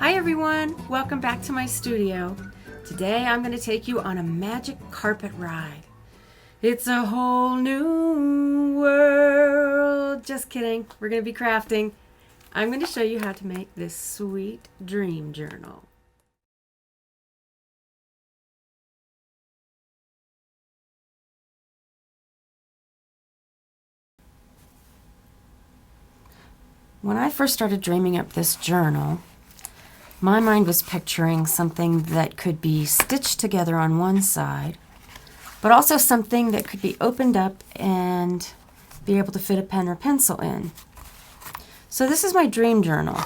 Hi everyone, welcome back to my studio. Today I'm going to take you on a magic carpet ride. It's a whole new world. Just kidding, we're going to be crafting. I'm going to show you how to make this sweet dream journal. When I first started dreaming up this journal, my mind was picturing something that could be stitched together on one side, but also something that could be opened up and be able to fit a pen or pencil in. So this is my dream journal.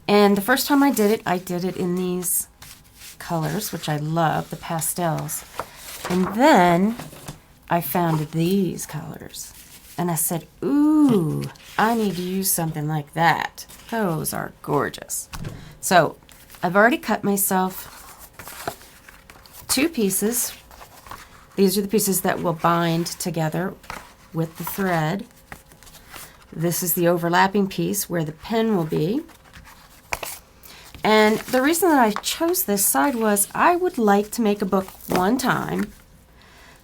And the first time I did it in these colors, which I love, the pastels. And then I found these colors. And I said, ooh, I need to use something like that. Those are gorgeous. So I've already cut myself 2 pieces. These are the pieces that will bind together with the thread. This is the overlapping piece where the pen will be. And the reason that I chose this side was I would like to make a book one time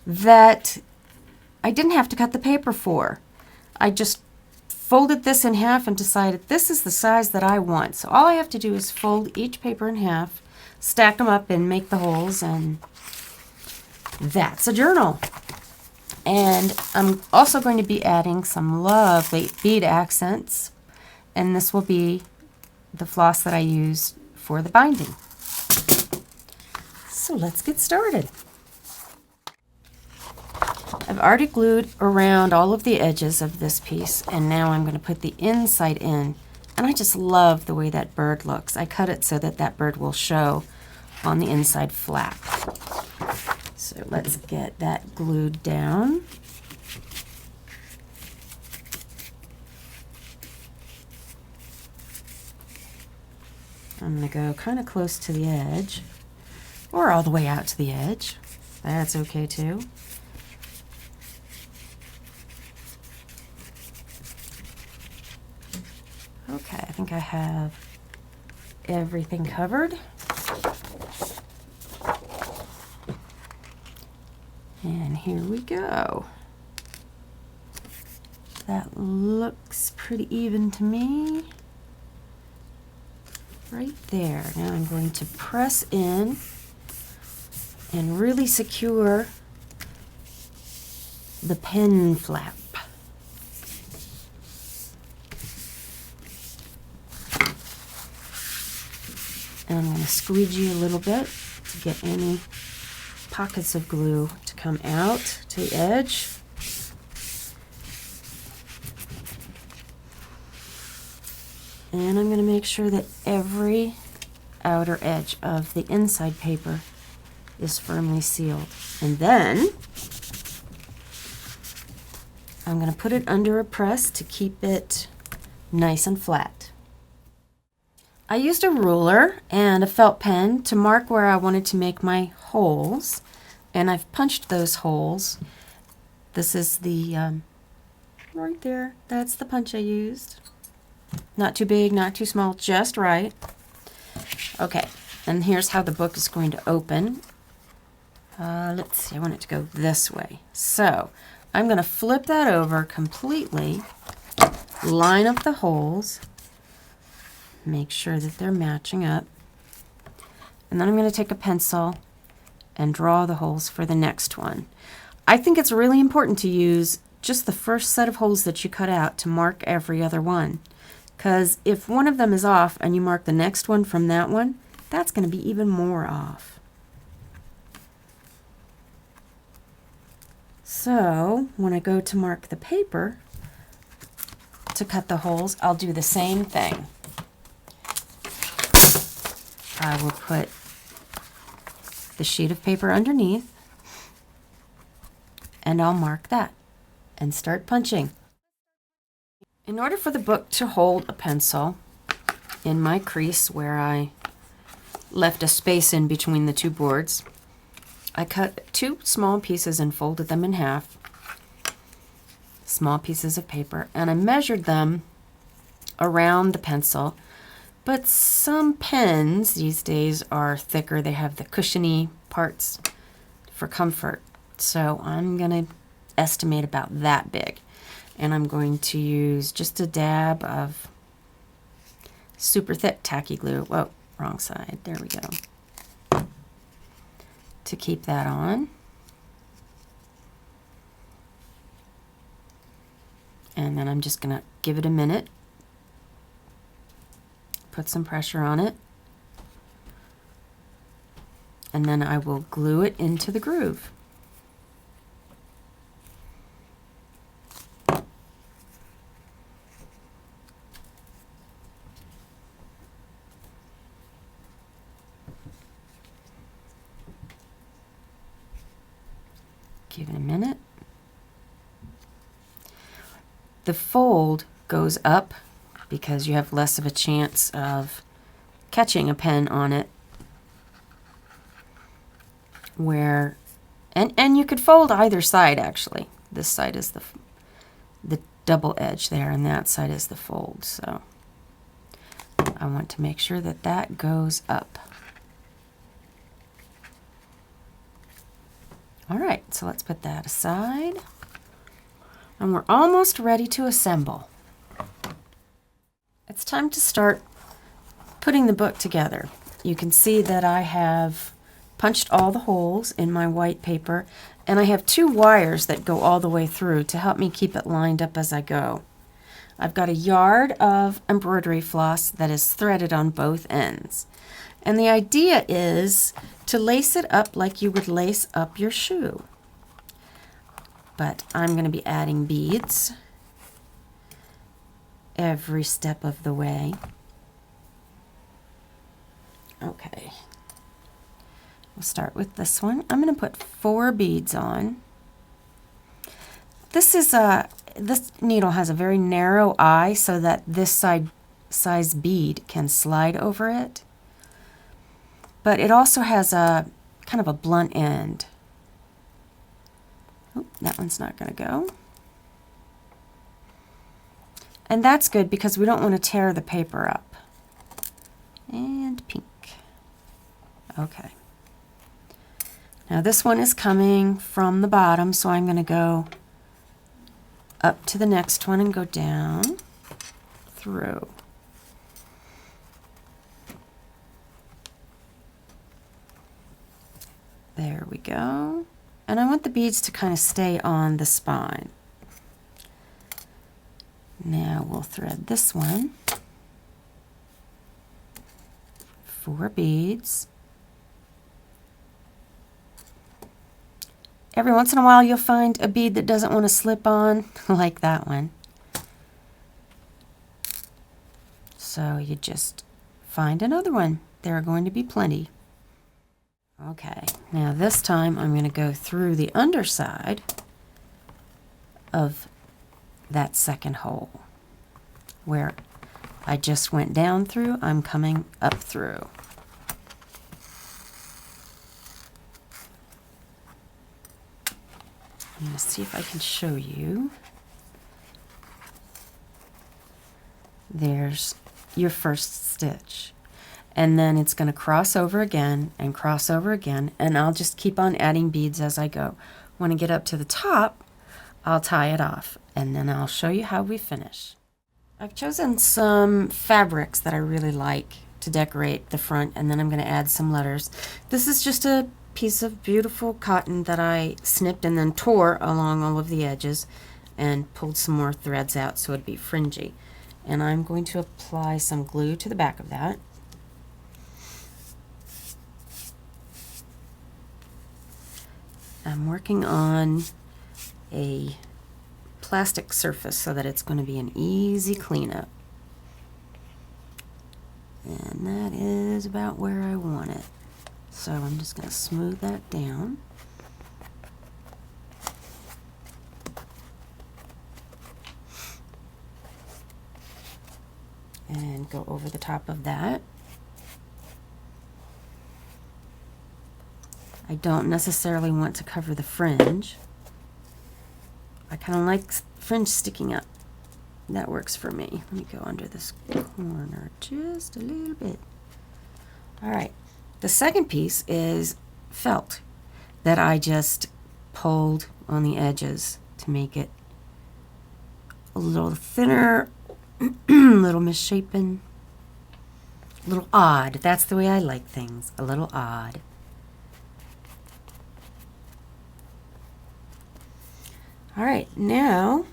that I didn't have to cut the paper for. I just folded this in half and decided this is the size that I want. So all I have to do is fold each paper in half, stack them up and make the holes, and that's a journal. And I'm also going to be adding some lovely bead accents, and this will be the floss that I use for the binding. So let's get started. I've already glued around all of the edges of this piece, and now I'm going to put the inside in. And I just love the way that bird looks. I cut it so that that bird will show on the inside flap. So let's get that glued down. I'm going to go kind of close to the edge, or all the way out to the edge. That's okay too. Okay, I think I have everything covered. And here we go. That looks pretty even to me. Right there. Now I'm going to press in and really secure the pen flap. And I'm going to squeegee a little bit to get any pockets of glue to come out to the edge. And I'm going to make sure that every outer edge of the inside paper is firmly sealed. And then I'm going to put it under a press to keep it nice and flat. I used a ruler and a felt pen to mark where I wanted to make my holes, and I've punched those holes. This is the, right there, that's the punch I used. Not too big, not too small, just right. Okay, and here's how the book is going to open. Let's see, I want it to go this way. So I'm going to flip that over completely, line up the holes, make sure that they're matching up, and then I'm going to take a pencil and draw the holes for the next one. I think it's really important to use just the first set of holes that you cut out to mark every other one, because if one of them is off and you mark the next one from that one, that's going to be even more off. So when I go to mark the paper to cut the holes, I'll do the same thing. I will put the sheet of paper underneath, and I'll mark that and start punching. In order for the book to hold a pencil in my crease where I left a space in between the 2 boards, I cut 2 small pieces and folded them in half, small pieces of paper, and I measured them around the pencil But some pens these days are thicker. They have the cushiony parts for comfort. So I'm going to estimate about that big. And I'm going to use just a dab of super thick tacky glue. Whoa, wrong side. There we go. To keep that on. And then I'm just going to give it a minute. Put some pressure on it. And then I will glue it into the groove. Give it a minute. The fold goes up because you have less of a chance of catching a pen on it. And you could fold either side actually. This side is the double edge there, and that side is the fold. So I want to make sure that that goes up. All right, so let's put that aside. And we're almost ready to assemble. It's time to start putting the book together. You can see that I have punched all the holes in my white paper, and I have 2 wires that go all the way through to help me keep it lined up as I go. I've got a yard of embroidery floss that is threaded on both ends. And the idea is to lace it up like you would lace up your shoe. But I'm going to be adding beads every step of the way. Okay. We'll start with this one. I'm going to put 4 beads on. This needle has a very narrow eye so that this size bead can slide over it. But it also has a kind of a blunt end. Oh, that one's not going to go. And that's good because we don't want to tear the paper up. And pink. Okay. Now this one is coming from the bottom, so I'm going to go up to the next one and go down through. There we go. And I want the beads to kind of stay on the spine. Now we'll thread this one. 4 beads. Every once in a while you'll find a bead that doesn't want to slip on, like that one. So you just find another one. There are going to be plenty. Okay, now this time I'm going to go through the underside of that second hole. Where I just went down through, I'm coming up through. I'm going to see if I can show you. There's your first stitch. And then it's going to cross over again and cross over again, and I'll just keep on adding beads as I go. When I get up to the top, I'll tie it off, and then I'll show you how we finish. I've chosen some fabrics that I really like to decorate the front, and then I'm going to add some letters. This is just a piece of beautiful cotton that I snipped and then tore along all of the edges and pulled some more threads out so it'd be fringy. And I'm going to apply some glue to the back of that. I'm working on a plastic surface so that it's going to be an easy cleanup. And that is about where I want it. So I'm just going to smooth that down. And go over the top of that. I don't necessarily want to cover the fringe. I kind of like fringe sticking up. that works for me. Let me go under this corner just a little bit. All right, the second piece is felt that I just pulled on the edges to make it a little thinner, a little misshapen, a little odd. That's the way I like things, a little odd. All right, now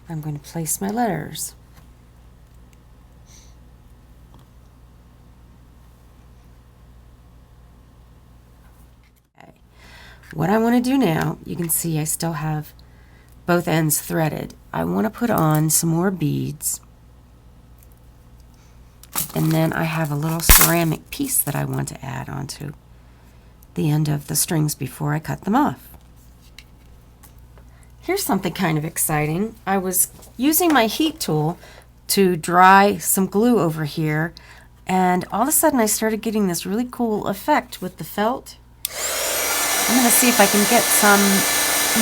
I'm going to place my letters. Okay. What I want to do now, you can see I still have both ends threaded. I want to put on some more beads, and then I have a little ceramic piece that I want to add onto the end of the strings before I cut them off. Here's something kind of exciting. I was using my heat tool to dry some glue over here, and all of a sudden I started getting this really cool effect with the felt. I'm going to see if I can get some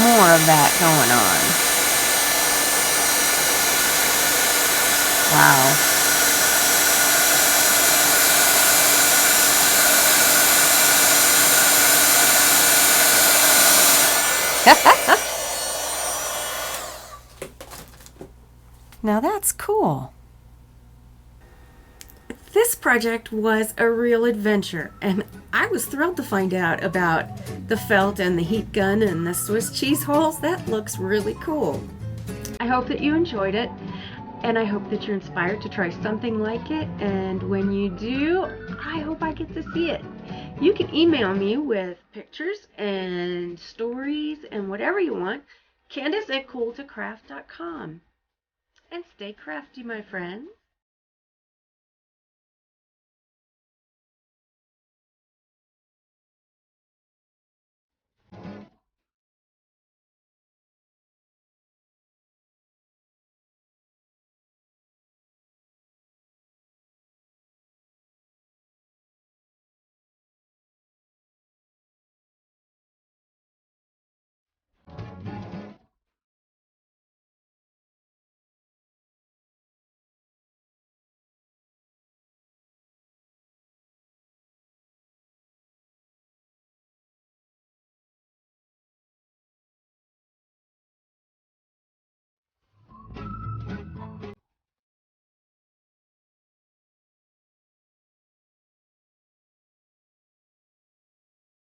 more of that going on. Wow. Now that's cool. This project was a real adventure, and I was thrilled to find out about the felt and the heat gun and the Swiss cheese holes. That looks really cool. I hope that you enjoyed it, and I hope that you're inspired to try something like it, and when you do, I hope I get to see it. You can email me with pictures and stories and whatever you want, Candace@cooltocraft.com. And stay crafty, my friends.